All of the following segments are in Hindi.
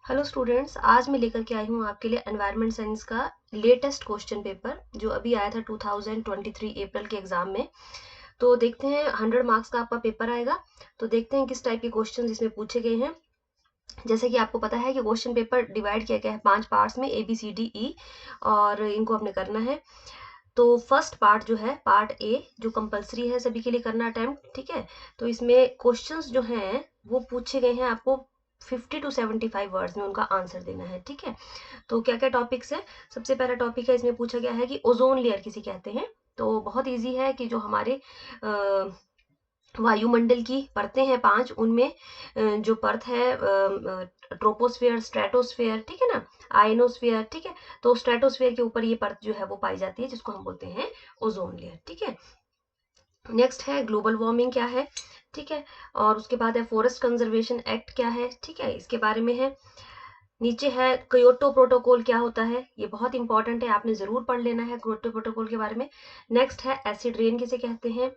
हेलो स्टूडेंट्स, आज मैं लेकर के आई हूँ आपके लिए एनवायरनमेंट साइंस का लेटेस्ट क्वेश्चन पेपर जो अभी आया था 2023 अप्रैल के एग्जाम में। तो देखते हैं 100 मार्क्स का आपका पेपर आएगा। तो देखते हैं किस टाइप के क्वेश्चन इसमें पूछे गए हैं। जैसे कि आपको पता है कि क्वेश्चन पेपर डिवाइड किया गया है 5 पार्ट्स में, ABCDE, और इनको हमने करना है। तो फर्स्ट पार्ट जो है पार्ट ए, जो कंपलसरी है सभी के लिए करना अटेम्प्ट, ठीक है। तो इसमें क्वेश्चंस जो हैं वो पूछे गए हैं, आपको 50 to 75 वर्ड्स में उनका आंसर देना है, ठीक है। तो क्या क्या टॉपिक्स है। सबसे पहला टॉपिक है, इसमें पूछा गया है कि ओजोन लेयर किसे कहते हैं। तो बहुत इजी है कि जो हमारे वायुमंडल की परतें हैं 5, उनमें जो परत है ट्रोपोस्फेयर, स्ट्रेटोस्फेयर, ठीक है ना, आयनोस्फेयर, ठीक है। तो स्ट्रेटोस्फेयर के ऊपर ये परत जो है वो पाई जाती है, जिसको हम बोलते हैं ओजोन लेयर, ठीक है। नेक्स्ट है ग्लोबल वार्मिंग क्या है, ठीक है। और उसके बाद है फॉरेस्ट कंजर्वेशन एक्ट क्या है, ठीक है, इसके बारे में है। नीचे है क्योटो प्रोटोकॉल क्या होता है, ये बहुत इंपॉर्टेंट है, आपने जरूर पढ़ लेना है क्योटो प्रोटोकॉल के बारे में। नेक्स्ट है एसिड रेन किसे कहते हैं।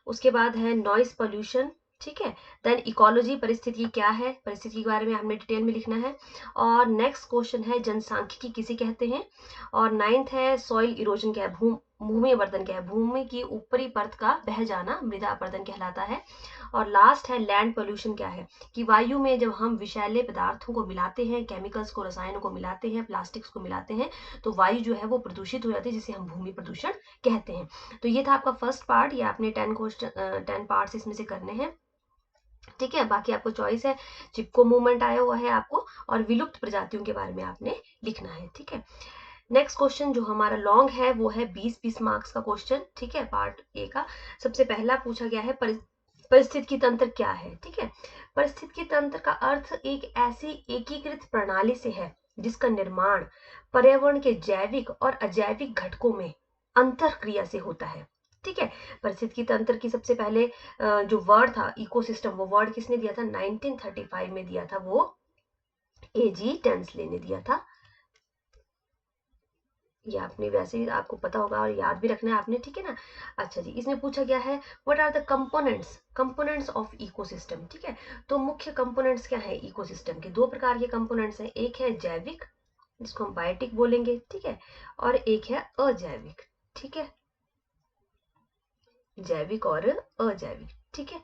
उसके बाद है नॉइस पोल्यूशन, ठीक है। देन इकोलॉजी, परिस्थिति क्या है, परिस्थिति के बारे में हमने डिटेल में लिखना है। और नेक्स्ट क्वेश्चन है जनसांख्यिकी किसे कहते हैं। और नाइन्थ है सॉइल इरोजन क्या है, भूमि अपर्दन क्या है, भूमि की ऊपरी परत का बह जाना मृदा अपर्दन कहलाता है। और लास्ट है लैंड पोल्यूशन क्या है, कि वायु में जब हम विषैले पदार्थों को मिलाते हैं, केमिकल्स को, रसायनों को मिलाते हैं, प्लास्टिक्स को मिलाते हैं, तो वायु जो है वो प्रदूषित हो जाती है, जिसे हम भूमि प्रदूषण कहते हैं। तो ये था आपका फर्स्ट पार्ट, ये आपने 10 पार्ट्स इसमें से करने हैं, ठीक है। बाकी आपको चॉइस है, चिपको मूवमेंट आया हुआ है आपको, और विलुप्त प्रजातियों के बारे में आपने लिखना है, ठीक है। नेक्स्ट क्वेश्चन जो हमारा लॉन्ग है वो है 20 मार्क्स का क्वेश्चन, ठीक है, पार्ट ए का। सबसे पहला पूछा गया है परिस्थितिकी तंत्र क्या है, ठीक है। परिस्थितिकी तंत्र का अर्थ एक ऐसी एकीकृत प्रणाली से है जिसका निर्माण पर्यावरण के जैविक और अजैविक घटकों में अंतर क्रिया से होता है, ठीक है। परिस्थितिकी तंत्र की सबसे पहले जो वर्ड था इकोसिस्टम, वो वर्ड किसने दिया था, 1935 में दिया था, वो AG टेंसले ने दिया था। ये आपने वैसे ही आपको पता होगा और याद भी रखना है आपने, ठीक है ना। अच्छा जी, इसमें पूछा गया है what are the components of ecosystem, ठीक है। तो मुख्य कंपोनेंट्स क्या है इकोसिस्टम के, दो प्रकार के कंपोनेंट्स हैं, एक है जैविक जिसको हम बायोटिक बोलेंगे, ठीक है, और एक है अजैविक, ठीक है, जैविक और अजैविक, ठीक है।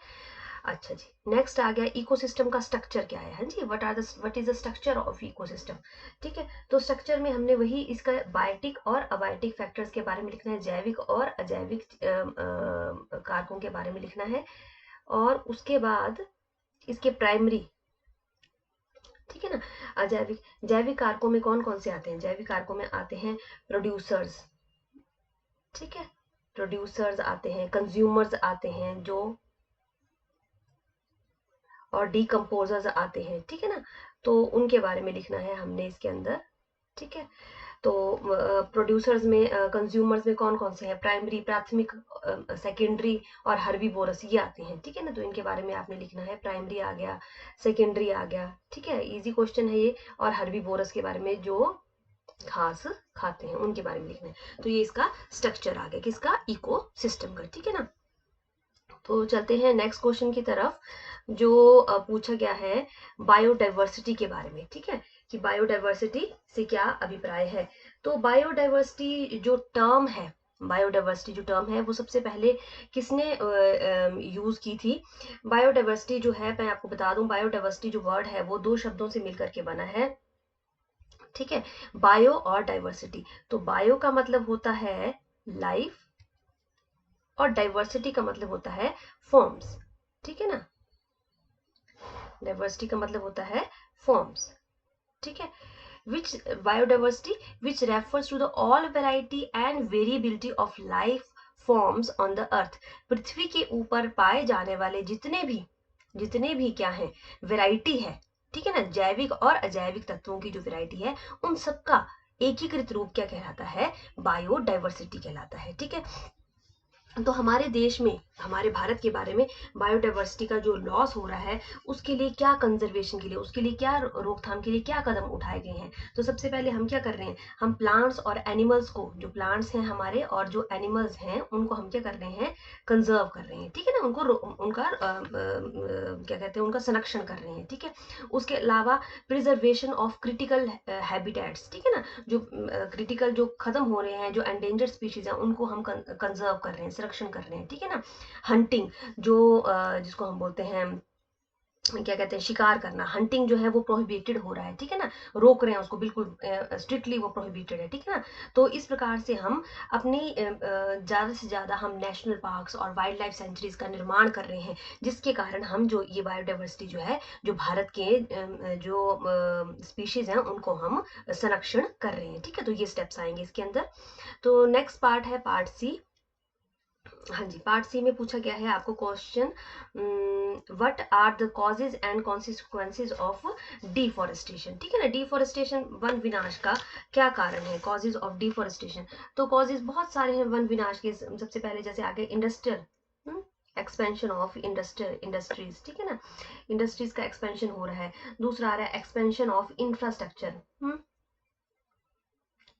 अच्छा जी, नेक्स्ट आ गया इकोसिस्टम का स्ट्रक्चर क्या है, हाँ जी, what is the structure of ecosystem, ठीक है। तो स्ट्रक्चर में हमने वही इसका बायोटिक और अबायोटिक फैक्टर्स के बारे में लिखना है, जैविक और अजैविक कारकों के बारे में लिखना है। और उसके बाद इसके प्राइमरी, ठीक है ना, अजैविक जैविक कारकों में कौन कौन से आते हैं, जैविक कारकों में आते हैं प्रोड्यूसर्स, ठीक है, प्रोड्यूसर्स आते हैं, कंज्यूमर्स आते हैं जो, और डिकम्पोजर्स आते हैं, ठीक है ना। तो उनके बारे में लिखना है हमने इसके अंदर, ठीक है। तो प्रोड्यूसर्स में, कंज्यूमर्स में कौन कौन से हैं, प्राइमरी, प्राथमिक, सेकेंडरी और हर्बीवोरस, ये आते हैं, ठीक है ना। तो इनके बारे में आपने लिखना है, प्राइमरी आ गया, सेकेंडरी आ गया, ठीक है, इजी क्वेश्चन है ये। और हर्बीवोरस के बारे में जो घास खाते हैं उनके बारे में लिखना है। तो ये इसका स्ट्रक्चर आ गया किसका, इको सिस्टम का, ठीक है ना। तो चलते हैं नेक्स्ट क्वेश्चन की तरफ, जो पूछा गया है बायोडाइवर्सिटी के बारे में, ठीक है, कि बायोडाइवर्सिटी से क्या अभिप्राय है। तो बायोडाइवर्सिटी जो टर्म है, बायोडाइवर्सिटी जो टर्म है वो सबसे पहले किसने यूज की थी। बायोडाइवर्सिटी जो है, मैं आपको बता दूं, बायोडाइवर्सिटी जो वर्ड है वो दो शब्दों से मिलकर के बना है, ठीक है, बायो और डाइवर्सिटी। तो बायो का मतलब होता है लाइफ, और डाइवर्सिटी का मतलब होता है फॉर्म्स, ठीक है ना, डाइवर्सिटी का मतलब होता है फॉर्म्स, ठीक है। Which biodiversity which refers to the all variety and variability of life forms on the earth, पृथ्वी के ऊपर पाए जाने वाले जितने भी क्या है, वैरायटी है, ठीक है ना, जैविक और अजैविक तत्वों की जो वैरायटी है, उन सबका एकीकृत रूप क्या कहलाता है, बायोडाइवर्सिटी कहलाता है, ठीक है। तो हमारे देश में हमारे भारत के बारे में बायोडाइवर्सिटी का जो लॉस हो रहा है उसके लिए क्या कंजर्वेशन के लिए, उसके लिए क्या रोकथाम के लिए क्या कदम उठाए गए हैं। तो सबसे पहले हम क्या कर रहे हैं, हम प्लांट्स और एनिमल्स को, जो प्लांट्स हैं हमारे और जो एनिमल्स हैं उनको हम क्या कर रहे हैं, कंजर्व कर रहे हैं, ठीक है ना, उनको उनका क्या कहते हैं, उनका संरक्षण कर रहे हैं, ठीक है। उसके अलावा प्रिजर्वेशन ऑफ क्रिटिकल हैबिटेट्स, ठीक है ना, जो क्रिटिकल जो खत्म हो रहे हैं, जो एंडेंजर्ड स्पीशीज हैं उनको हम कंजर्व कर रहे हैं, संरक्षण कर रहे हैं, ठीक है ना। हंटिंग जो जिसको हम बोलते हैं, क्या कहते हैं, शिकार करना, हंटिंग जो है वो प्रोहिबिटेड हो रहा है, ठीक है ना, रोक रहे हैं उसको, बिल्कुल स्ट्रिक्टली वो प्रोहिबिटेड है, ठीक है ना। तो इस प्रकार से हम अपनी ज़्यादा से ज़्यादा हम नेशनल पार्क्स और वाइल्ड लाइफ सेंचुरीज का निर्माण कर रहे हैं, जिसके कारण हम जो ये बायोडाइवर्सिटी जो है, जो भारत के जो स्पीशीज हैं उनको हम संरक्षण कर रहे हैं, ठीक है। तो ये स्टेप्स आएंगे इसके अंदर। तो नेक्स्ट पार्ट है पार्ट सी। हाँ जी, पार्ट सी में पूछा गया है आपको question, what are the causes and consequences of deforestation, ठीक है ना। डिफॉरेस्टेशन, वन विनाश का क्या कारण है, कॉजेज ऑफ डिफॉरेस्टेशन। तो कॉजेज बहुत सारे हैं वन विनाश के। सबसे पहले जैसे आगे इंडस्ट्रियल एक्सपेंशन ऑफ इंडस्ट्रीज, ठीक है ना, इंडस्ट्रीज का एक्सपेंशन हो रहा है। दूसरा आ रहा है expansion of infrastructure,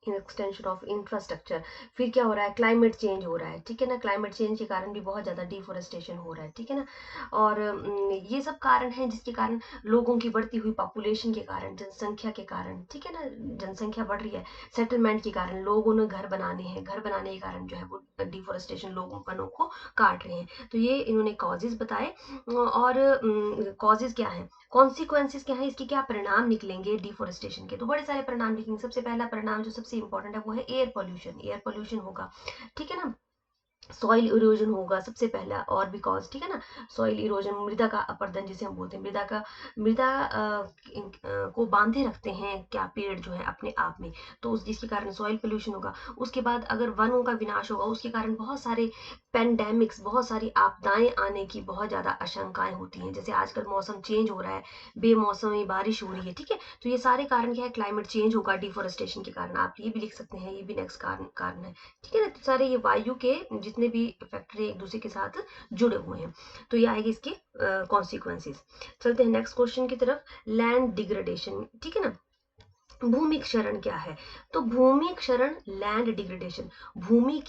extension of infrastructure. फिर क्या हो रहा है, क्लाइमेट चेंज हो रहा है, ठीक है ना, क्लाइमेट चेंज के कारण भी बहुत ज़्यादा डिफोरेस्टेशन हो रहा है, ठीक है ना। और ये सब कारण हैं जिसके कारण, लोगों की बढ़ती हुई पॉपुलेशन के कारण, जनसंख्या के कारण, ठीक है ना, जनसंख्या बढ़ रही है, सेटलमेंट के कारण, लोगों ने घर बनाने हैं, घर बनाने के कारण जो है वो डिफोरेस्टेशन, लोगों वनों को काट रहे हैं। तो ये इन्होंने कॉजेज बताए। और कॉजेज क्या है, कॉन्सिक्वेंसेज क्या है, इसके क्या परिणाम निकलेंगे डिफोरेस्टेशन के। तो बड़े सारे परिणाम निकलेंगे। सबसे पहला परिणाम जो सबसे इंपॉर्टेंट है वो है एयर पोल्यूशन, एयर पोल्यूशन होगा, ठीक है ना। सॉइल इरोजन होगा सबसे पहला, और बिकॉज, ठीक है ना, सॉइल इरोजन, मृदा का अपरदन जिसे हम बोलते हैं, मृदा को बांधे रखते हैं क्या पेड़ जो है अपने आप में, तो जिसके कारण सॉइल पोल्यूशन होगा। उसके बाद अगर वनों का विनाश होगा, उसके कारण बहुत सारे पेंडेमिक्स, बहुत सारी आपदाएं आने की बहुत ज्यादा आशंकाएं होती हैं। जैसे आजकल मौसम चेंज हो रहा है, बेमौसमी बारिश हो रही है, ठीक है। तो ये सारे कारण क्या है, क्लाइमेट चेंज होगा डिफोरेस्टेशन के कारण। आप ये भी लिख सकते हैं, ये भी नेक्स्ट कारण है, ठीक है ना। तो सारे ये वायु के जितने भी फैक्टर एक दूसरे के साथ जुड़े हुए हैं। तो ये आएगी इसके कॉन्सिक्वेंसेस। चलते हैं नेक्स्ट क्वेश्चन की तरफ, लैंड डिग्रेडेशन, ठीक है ना। भूमि क्षरण क्या है, तो भूमि क्षरण, लैंड डिग्रेडेशन, भूमि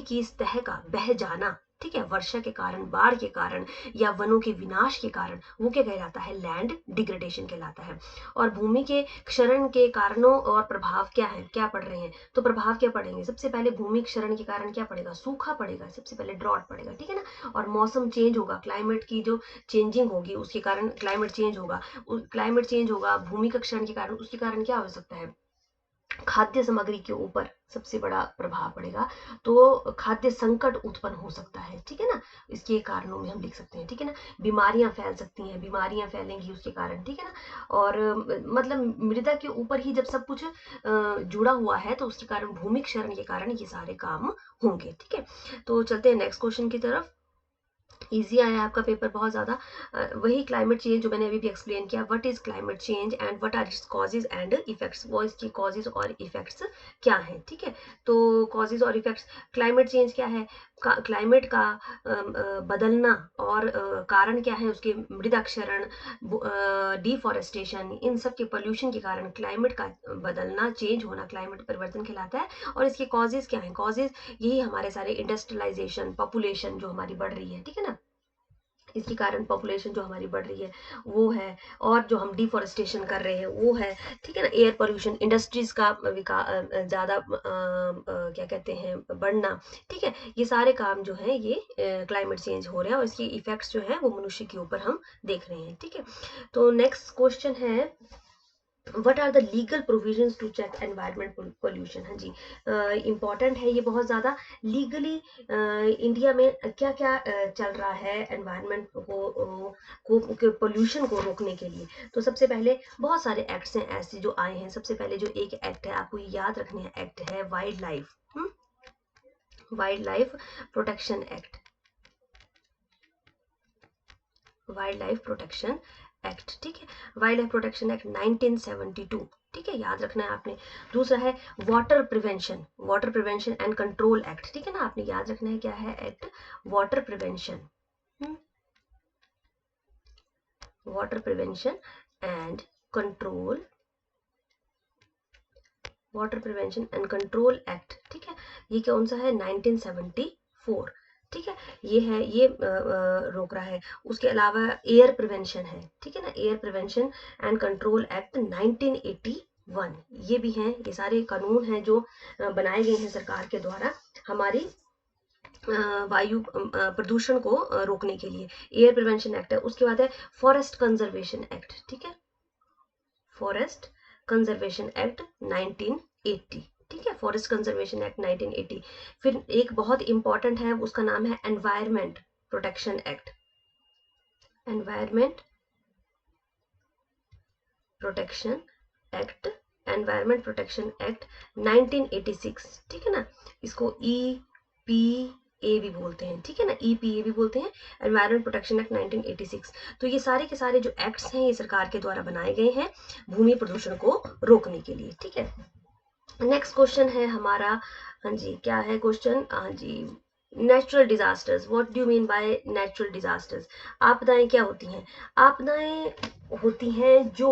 की सतह का बह जाना, ठीक है, वर्षा के कारण, बाढ़ के कारण या वनों के विनाश के कारण, वो क्या कहलाता है, लैंड डिग्रेडेशन कहलाता है। और भूमि के क्षरण के कारणों और प्रभाव क्या है, क्या पड़ रहे हैं, तो प्रभाव क्या पड़ेंगे, सबसे पहले भूमि क्षरण के कारण क्या पड़ेगा, सूखा पड़ेगा, सबसे पहले ड्रॉट पड़ेगा, ठीक है ना। और मौसम चेंज होगा, क्लाइमेट की जो चेंजिंग होगी उसके कारण क्लाइमेट चेंज होगा, क्लाइमेट चेंज होगा भूमि का क्षरण के कारण, उसके कारण क्या हो सकता है, खाद्य सामग्री के ऊपर सबसे बड़ा प्रभाव पड़ेगा, तो खाद्य संकट उत्पन्न हो सकता है, ठीक है ना। इसके कारणों में हम लिख सकते हैं, ठीक है ना। बीमारियां फैल सकती हैं, बीमारियां फैलेंगी उसके कारण, ठीक है ना। और मतलब मृदा के ऊपर ही जब सब कुछ जुड़ा हुआ है, तो उसके कारण, भूमि क्षरण के कारण ये सारे काम होंगे, ठीक है। तो चलते हैं नेक्स्ट क्वेश्चन की तरफ। इजी आया आपका पेपर बहुत ज़्यादा। वही क्लाइमेट चेंज जो मैंने अभी भी एक्सप्लेन किया, what is climate change and what are its causes and effects, वो इसकी कॉजेज और इफेक्ट्स क्या है, ठीक है। तो कॉजेज और इफेक्ट्स, क्लाइमेट चेंज क्या है, क्लाइमेट का बदलना, और कारण क्या है उसके, मृदा क्षरण, डिफॉरेस्टेशन, इन सब के पोल्यूशन के कारण क्लाइमेट का बदलना, चेंज होना, क्लाइमेट परिवर्तन कहलाता है। और इसके कॉजेज क्या है, कॉजेज यही हमारे सारे इंडस्ट्रियलाइजेशन, पॉपुलेशन जो हमारी बढ़ रही है, ठीक है ना, इसके कारण पॉपुलेशन जो हमारी बढ़ रही है वो है, और जो हम डिफॉरेस्टेशन कर रहे हैं वो है, ठीक है ना, एयर पोल्यूशन, इंडस्ट्रीज का ज़्यादा क्या कहते हैं बढ़ना, ठीक है। ये सारे काम जो है ये क्लाइमेट चेंज हो रहे हैं, और इसके इफेक्ट्स जो है वो मनुष्य के ऊपर हम देख रहे हैं, ठीक है। तो नेक्स्ट क्वेश्चन है, what are the legal provisions to check environment pollution. हाँ जी, इम्पॉर्टेंट है ये बहुत ज़्यादा। लीगली इंडिया में क्या क्या चल रहा है एनवायरमेंट को पोल्यूशन को रोकने के लिए। तो सबसे पहले बहुत सारे एक्ट्स हैं ऐसे जो आए हैं। सबसे पहले जो एक एक्ट है आपको याद रखने हैं, एक्ट है wild life protection act, wild life protection act, ठीक है। वाइल्ड लाइफ प्रोटेक्शन एक्ट 1972, ठीक है, याद रखना है आपने। दूसरा है water prevention, water prevention and control act, ठीक है ना, आपने याद रखना है क्या है act, water prevention, water prevention and control, water prevention and control act, ठीक है, ये कौन सा है 1974, ठीक है, ये है, ये रोक रहा है। उसके अलावा एयर प्रिवेंशन है, ठीक है ना, air prevention and control act 1981, ये भी हैं, ये सारे कानून हैं जो बनाए गए हैं सरकार के द्वारा हमारी वायु प्रदूषण को रोकने के लिए। एयर प्रिवेंशन एक्ट है। उसके बाद है फॉरेस्ट कंजर्वेशन एक्ट, ठीक है, फॉरेस्ट कंजर्वेशन एक्ट 1980, ठीक है, फॉरेस्ट कंजर्वेशन एक्ट 1980। फिर एक बहुत इंपॉर्टेंट है, उसका नाम है environment protection act, environment protection act, environment protection act 1986, ठीक है ना, इसको EPA भी बोलते हैं, ठीक है ना, EPA भी बोलते हैं, एनवायरमेंट प्रोटेक्शन एक्ट 1986। तो ये सारे के सारे जो एक्ट्स हैं ये सरकार के द्वारा बनाए गए हैं भूमि प्रदूषण को रोकने के लिए, ठीक है। नेक्स्ट क्वेश्चन है हमारा, हाँ जी, क्या है क्वेश्चन, हाँ जी, natural disasters, what do you mean by natural disasters, आपदाएं क्या होती हैं, आपदाएं होती हैं जो,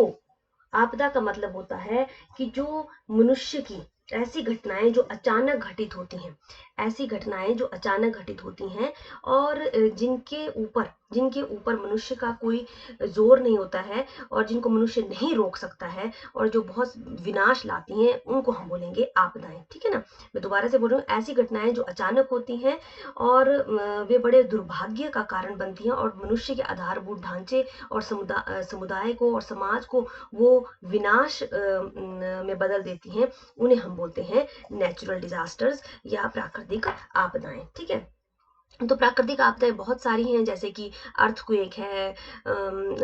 आपदा का मतलब होता है कि जो मनुष्य की ऐसी घटनाएं जो अचानक घटित होती हैं, ऐसी घटनाएं जो अचानक घटित होती हैं और जिनके ऊपर मनुष्य का कोई जोर नहीं होता है और जिनको मनुष्य नहीं रोक सकता है और जो बहुत विनाश लाती हैं, उनको हम बोलेंगे आपदाएं, ठीक है ना। मैं दोबारा से बोल रही हूँ, ऐसी घटनाएं जो अचानक होती हैं और वे बड़े दुर्भाग्य का कारण बनती हैं और मनुष्य के आधारभूत ढांचे और समुदाय को और समाज को वो विनाश में बदल देती हैं, उन्हें हम बोलते हैं नेचुरल डिजास्टर्स या प्राकृतिक आपदाएं, ठीक है। तो प्राकृतिक आपदाएं बहुत सारी हैं, जैसे कि अर्थक्वेक है,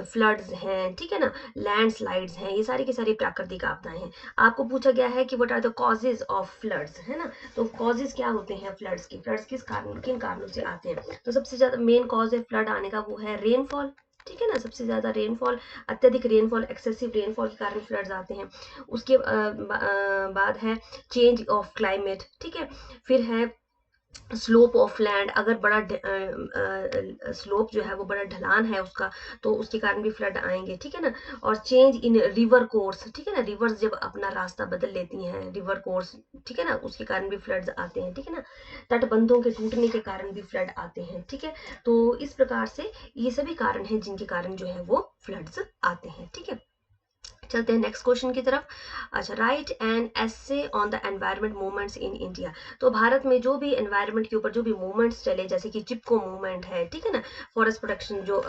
फ्लड्स हैं, ठीक है ना, लैंडस्लाइड्स हैं, ये सारी की सारी प्राकृतिक आपदाएं हैं। आपको पूछा गया है कि what are the causes of floods, है ना, तो कॉजेज क्या होते हैं फ्लड्स के, फ्लड्स किन कारणों से आते हैं, तो सबसे ज्यादा मेन कॉज है फ्लड आने का वो है रेनफॉल, ठीक है ना, सबसे ज्यादा रेनफॉल, अत्यधिक रेनफॉल, एक्सेसिव रेनफॉल के कारण फ्लड्स आते हैं। उसके बाद है चेंज ऑफ क्लाइमेट, ठीक है, फिर है स्लोप ऑफ लैंड, अगर बड़ा स्लोप जो है वो बड़ा ढलान है उसका, तो उसके कारण भी फ्लड आएंगे, ठीक है ना। और चेंज इन रिवर कोर्स, ठीक है ना, रिवर्स जब अपना रास्ता बदल लेती हैं, रिवर कोर्स, ठीक है ना, उसके कारण भी फ्लड्स आते हैं, ठीक है ना। तटबंधों के टूटने के कारण भी फ्लड आते हैं, ठीक है। तो इस प्रकार से ये सभी कारण हैं जिनके कारण जो है वो फ्लड्स आते हैं, ठीक है। चलते हैं नेक्स्ट क्वेश्चन की तरफ। अच्छा, right an essay on the environment movements in India, तो भारत में जो भी एनवायरमेंट के ऊपर जो भी मूवमेंट्स चले, जैसे कि चिपको मूवमेंट है, ठीक है ना, फॉरेस्ट प्रोटेक्शन जो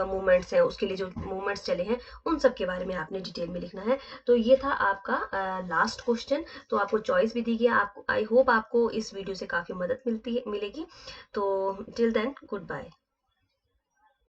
मूवमेंट्स हैं उसके लिए जो मूवमेंट्स चले हैं, उन सब के बारे में आपने डिटेल में लिखना है। तो ये था आपका लास्ट क्वेश्चन, तो आपको चॉइस भी दी गई, आपको आई होप आपको इस वीडियो से काफ़ी मदद मिलेगी। तो टिल देन गुड बाय।